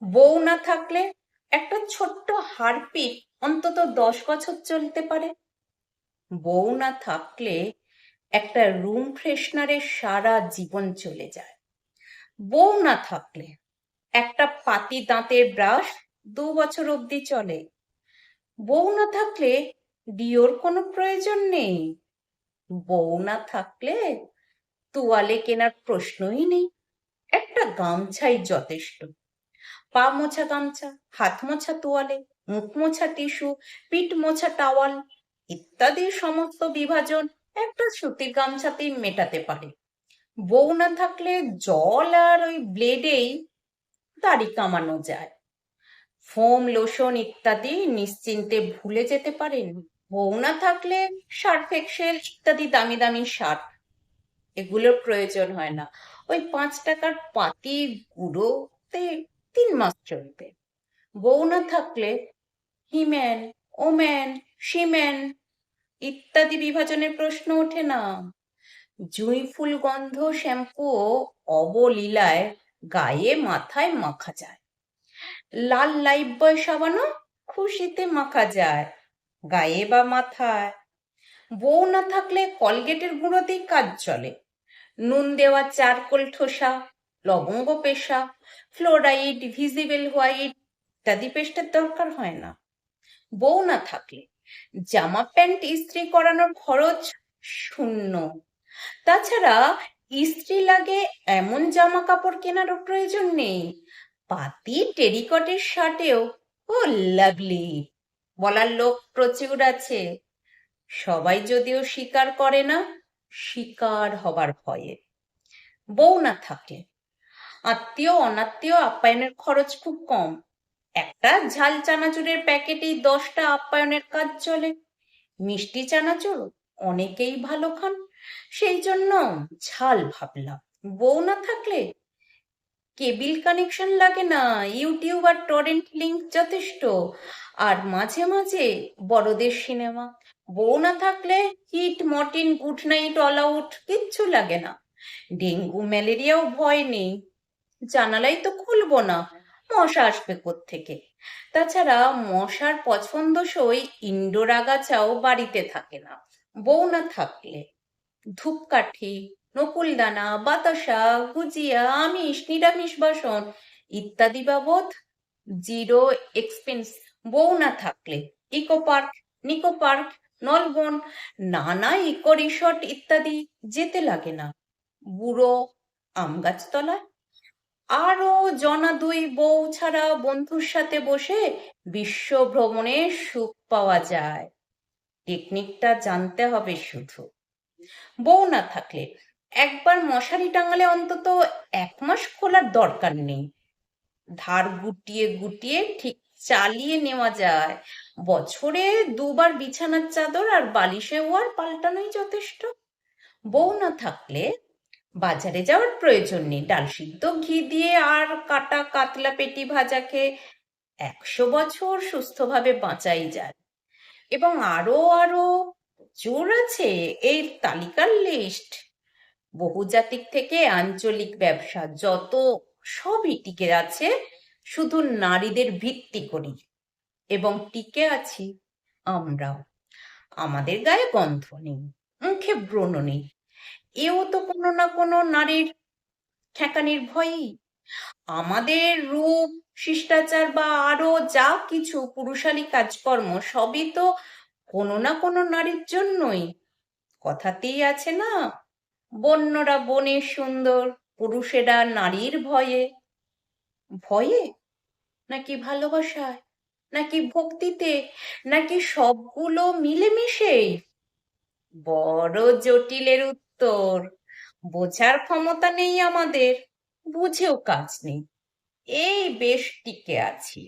বউ না থাকলে একটা ছোট্ট হারপিক অন্তত 10 বছর চলতে পারে। বউ না থাকলে একটা রুম ফ্রেশনারের সারা জীবন চলে যায়। বউ না থাকলে একটা পাতি দাঁতের ব্রাশ 2 বছর অবধি চলে। বউ না থাকলে ডিওর কোনো প্রয়োজন নেই। বউ না থাকলে তোয়ালে কেনার প্রশ্নই নেই, একটা গামছাই যথেষ্ট। পা মোছা গামছা, হাত মোছা তোয়ালে, মুখ মোছা টিস্যু, পিঠ মোছা টাওয়াল ইত্যাদি সমস্ত বিভাজন একটা সুতির গামছাতেই মেটাতে পারে। বউ না থাকলে জল আর ওই ব্লেডেই দাড়ি কামানো যায়। ফোম, লোশন ইত্যাদি নিশ্চিন্তে ভুলে যেতে পারেন। বউ না থাকলে সার্ফ এক্সেল ইত্যাদি দামি দামি সার্ফ এগুলোর প্রয়োজন হয় না। ওই 5 টাকার পাতি গুঁড়োতে 3 মাস চলবে। বউ না থাকলে হিম্যান, ওম্যান, শিম্যান ইত্যাদি বিভাজনের প্রশ্ন ওঠে না। জুঁই ফুল গন্ধ শ্যাম্পুও অবলীলায় গায়ে মাথায় মাখা যায়। লাল লাইফবয় সাবানও খুশিতে মাখা যায় গায়ে বা মাথায়। বউ না থাকলে কলগেটের গুঁড়োতেই কাজ চলে। নুন দেওয়া চারকোল ঠোসা, লবঙ্গ পেশা, ফ্লোরাইড, ভিজিবল হোয়াইট ইত্যাদি পেস্টের দরকার হয় না। বউ না থাকলে জামা প্যান্ট ইস্ত্রি করানোর খরচ শূন্য। তাছাড়া ইস্ত্রি লাগে এমন জামা কাপড় কেনারও প্রয়োজন নেই। পাতি টেরিকটের শার্টেও ও লাভলি বলার লোক প্রচুর আছে। সবাই যদিও স্বীকার করে না, শিকার হবার ভয়ে। বউ না থাকলে আত্মীয় অনাত্মীয় আপ্যায়নের খরচ খুব কম। একটা ঝাল চানাচুরের প্যাকেটেই 10টা আপ্যায়নের কাজ চলে। মিষ্টি চানাচুর অনেকেই ভালো খান, সেই জন্য ঝাল ভাবলাম। বউ না থাকলে কেবিল কানেকশন লাগে না, ইউটিউব আর টরেন্ট লিংক যথেষ্ট। আর মাঝে মাঝে বড়দের সিনেমা। বউ না থাকলে Hit, Mortein, Good Knight, All Out কিচ্ছু লাগে না। ডেঙ্গু ম্যালেরিয়াও ভয় নেই। জানালাই তো খুলবো না, মশা আসবে কোত্থেকে। তাছাড়া মশার পছন্দসই ইনডোর আগাছাও বাড়িতে থাকে না বউ না থাকলে। ধূপকাঠি, নকুলদানা, বাতাসা, গুজিয়া, আমিষ, নিরামিষ বাসন ইত্যাদি বাবদ জিরো এক্সপেন্স। বউ না থাকলে Eco Park, Nicco Park, Nalban, নানা ইকো রিসর্ট ইত্যাদি যেতে লাগে না। বুড়ো আম গাছতলায় আরো জনা দুই বউ ছাড়া বন্ধুর সাথে বসে বিশ্ব ভ্রমণের সুখ পাওয়া যায়। টেকনিকটা জানতে হবে শুধু। বউ না থাকলে একবার মশারি টাঙালে অন্তত 1 মাস খোলার দরকার নেই। ধার গুটিয়ে গুটিয়ে ঠিক চালিয়ে নেওয়া যায়। বছরে 2বার বিছানার চাদর আর বালিশে ওয়ার পাল্টানোই যথেষ্ট। বউ না থাকলে বাজারে যাওয়ার প্রয়োজন নেই। ডাল সিদ্ধ ঘি দিয়ে আর কাটা কাতলা পেটি ভাজা খেয়ে 100 বছর সুস্থভাবে বাঁচাই যায়। এবং আরো আরো প্রচুর আছে এই তালিকার লিস্ট। বহুজাতিক থেকে আঞ্চলিক ব্যবসা যত সবই টিকে আছে শুধু নারীদের ভিত্তি করি, এবং টিকে আছি আমরাও। আমাদের গায়ে গন্ধ নেই, মুখে ব্রণ নেই, এও তো কোনো না কোনো নারীর ঠেকানির ভয়ই। আমাদের রূপ, শিষ্টাচার বা আরো যা কিছু পুরুষালী কাজকর্ম সবই তো কোনো না কোনো নারীর জন্যই। কথাতেই আছে না, বন্যরা বনে সুন্দর, পুরুষেরা নারীর ভয়ে। ভয়ে নাকি ভালোবাসায়, নাকি ভক্তিতে, নাকি সবগুলো মিলেমিশেই? বড় জটিলের উত্তর বোঝার ক্ষমতা নেই আমাদের, বুঝেও কাজ নেই। এই বেশ টিকে আছি।